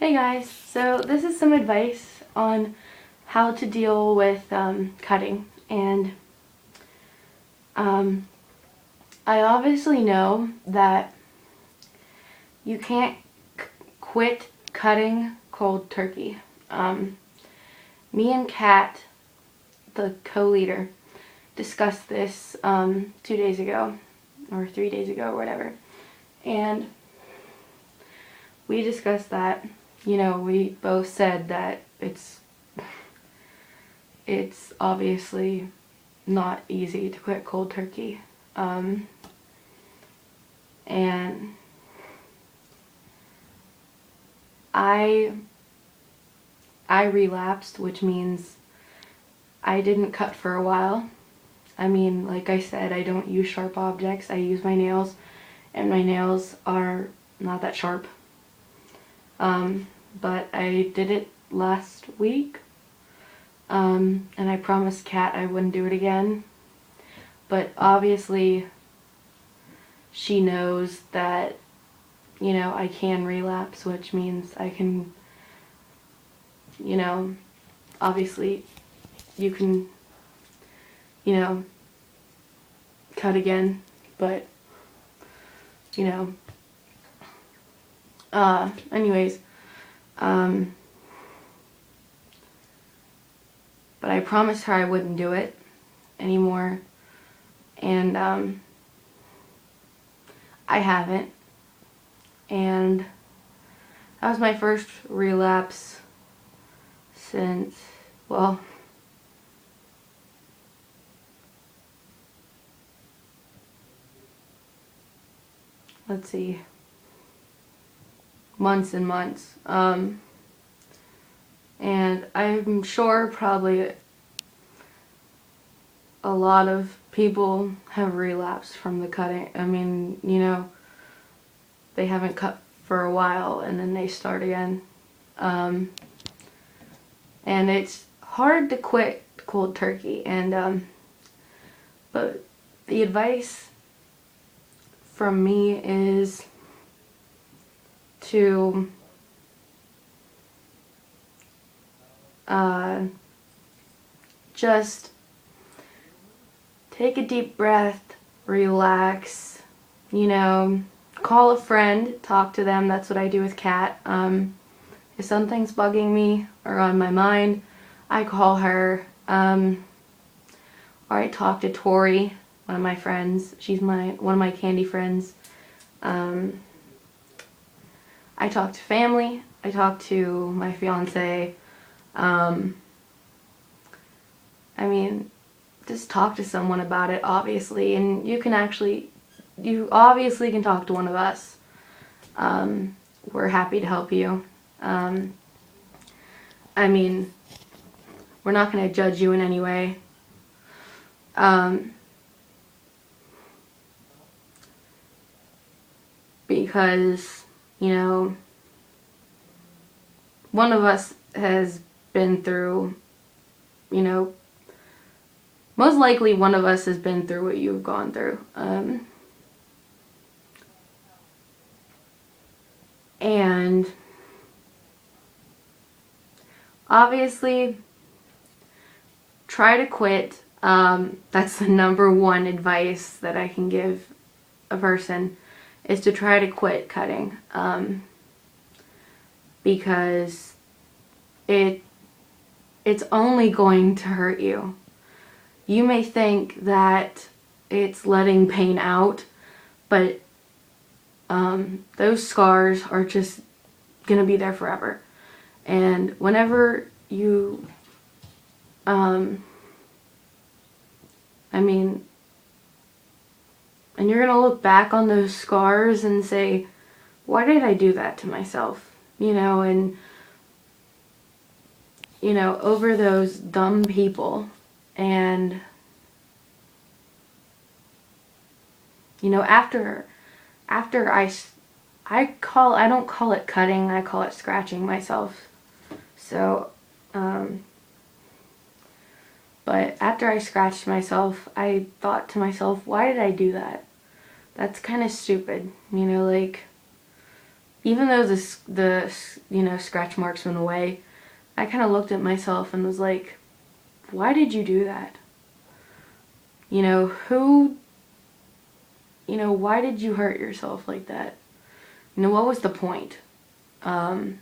Hey guys, so this is some advice on how to deal with cutting, and I obviously know that you can't quit cutting cold turkey. Me and Kat, the co-leader, discussed this 2 days ago, or 3 days ago, or whatever, and we discussed that, we both said that it's obviously not easy to quit cold turkey. And I relapsed, which means I didn't cut for a while. I mean, like I said, I don't use sharp objects. I use my nails, and my nails are not that sharp. But I did it last week, and I promised Kat I wouldn't do it again. But obviously, she knows that, I can relapse, which means I can, obviously, you can, cut again, but, anyways, but I promised her I wouldn't do it anymore, and, I haven't, and that was my first relapse since, well, let's see, months and months. And I'm sure probably a lot of people have relapsed from the cutting. I mean, they haven't cut for a while and then they start again. And it's hard to quit cold turkey, and but the advice from me is to just take a deep breath, relax, call a friend, talk to them. That's what I do with Kat. If something's bugging me or on my mind, I call her, or I talk to Tori, one of my friends. She's one of my candy friends. I talk to family. I talk to my fiance. I mean, just talk to someone about it, obviously, and you obviously can talk to one of us. We're happy to help you. I mean, we're not going to judge you in any way. Because, one of us has been through, most likely one of us has been through what you've gone through. And obviously, try to quit. That's the number one advice that I can give a person, is to try to quit cutting. Because it's only going to hurt you. You may think that it's letting pain out, but those scars are just gonna be there forever. And whenever you, and you're gonna look back on those scars and say, why did I do that to myself? And over those dumb people. And after I don't call it cutting, I call it scratching myself. So but after I scratched myself, I thought to myself, why did I do that? That's kind of stupid, even though the scratch marks went away, I kind of looked at myself and was like, why did you do that? Why did you hurt yourself like that? What was the point? And,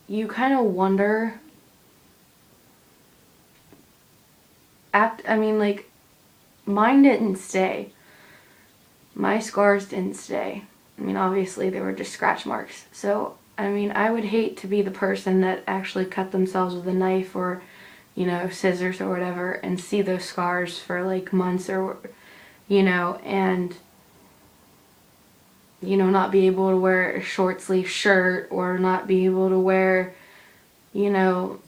you kind of wonder, mine didn't stay. My scars didn't stay. Obviously they were just scratch marks. So, I would hate to be the person that actually cut themselves with a knife or, scissors or whatever, and see those scars for like months or, and, not be able to wear a short sleeve shirt or not be able to wear,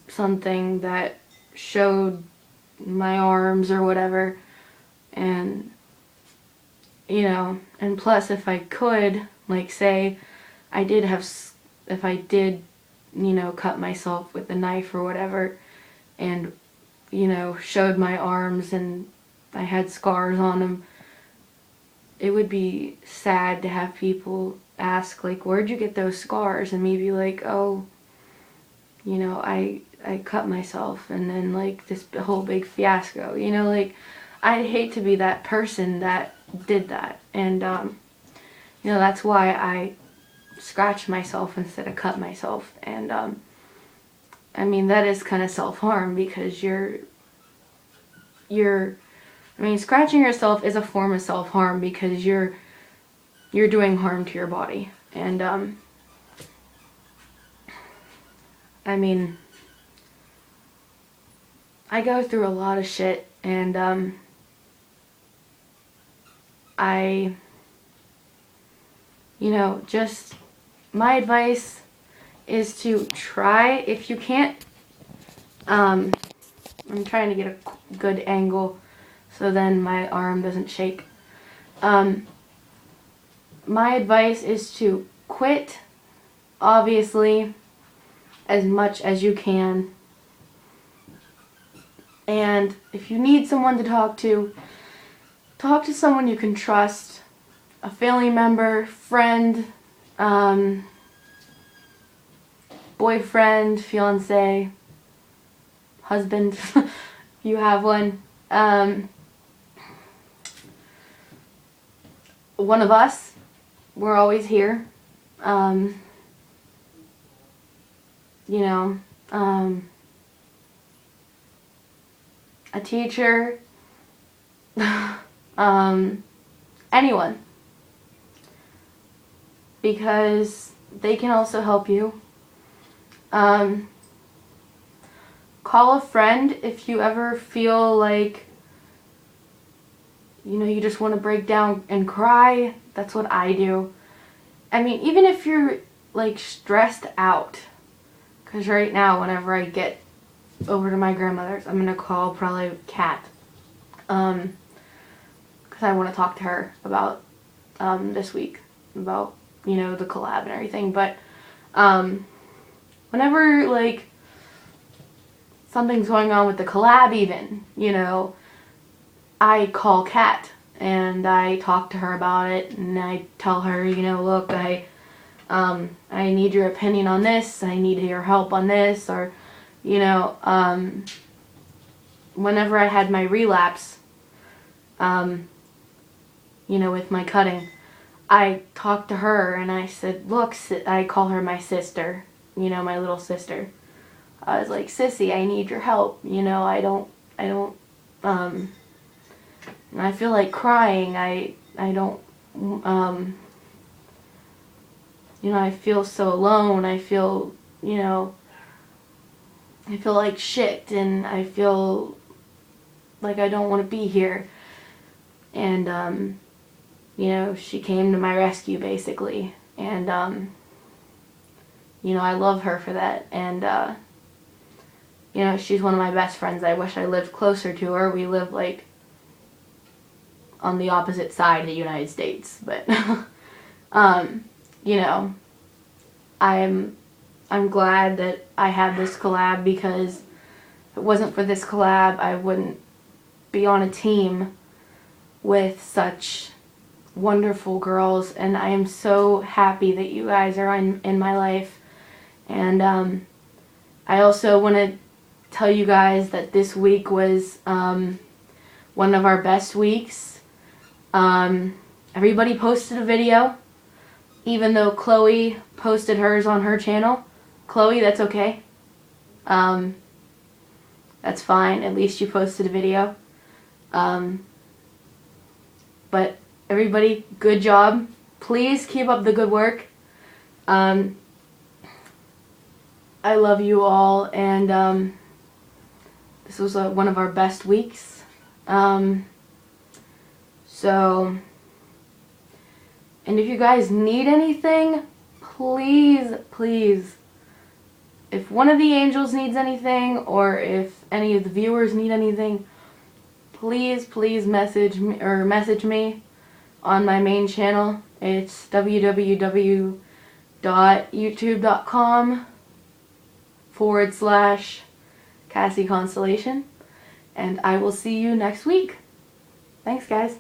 something that showed my arms or whatever. And, and plus if I could, like say if I did, cut myself with a knife or whatever and, showed my arms and I had scars on them, it would be sad to have people ask, like, where'd you get those scars? And me be like, oh, I cut myself, and then like this whole big fiasco, like I'd hate to be that person that did that. And that's why I scratch myself instead of cut myself. And that is kind of self-harm, because scratching yourself is a form of self-harm, because you're doing harm to your body. And I go through a lot of shit, and just my advice is to try, if you can't, I'm trying to get a good angle so then my arm doesn't shake. My advice is to quit, obviously, as much as you can. And if you need someone to talk to someone you can trust, a family member, friend, boyfriend, fiance, husband, if you have one. One of us, we're always here. A teacher, anyone, because they can also help you. Call a friend if you ever feel like, you just want to break down and cry. That's what I do. Even if you're like stressed out, because right now whenever I get over to my grandmother's, I'm gonna call probably Kat, because I want to talk to her about this week, about the collab and everything. But whenever like something's going on with the collab, even I call Kat and I talk to her about it, and I tell her, look, I need your opinion on this, I need your help on this, or whenever I had my relapse, with my cutting, I talked to her and I said, look, I call her my sister, my little sister. I was like, Sissy, I need your help, I don't, I feel like crying, I don't, I feel so alone, I feel like shit, and I feel like I don't want to be here. And, she came to my rescue, basically. And, I love her for that. And, she's one of my best friends. I wish I lived closer to her. We live, like, on the opposite side of the United States. But, I'm glad that I had this collab, because if it wasn't for this collab, I wouldn't be on a team with such wonderful girls, and I am so happy that you guys are in my life. And I also want to tell you guys that this week was one of our best weeks. Everybody posted a video, even though Chloe posted hers on her channel. Chloe, that's okay. That's fine. At least you posted a video. But everybody, good job. Please keep up the good work. I love you all, and this was one of our best weeks. So, and if you guys need anything, please, please, if one of the angels needs anything, or if any of the viewers need anything, please, please message me on my main channel. It's www.youtube.com/Cassie Constellation, and I will see you next week. Thanks, guys.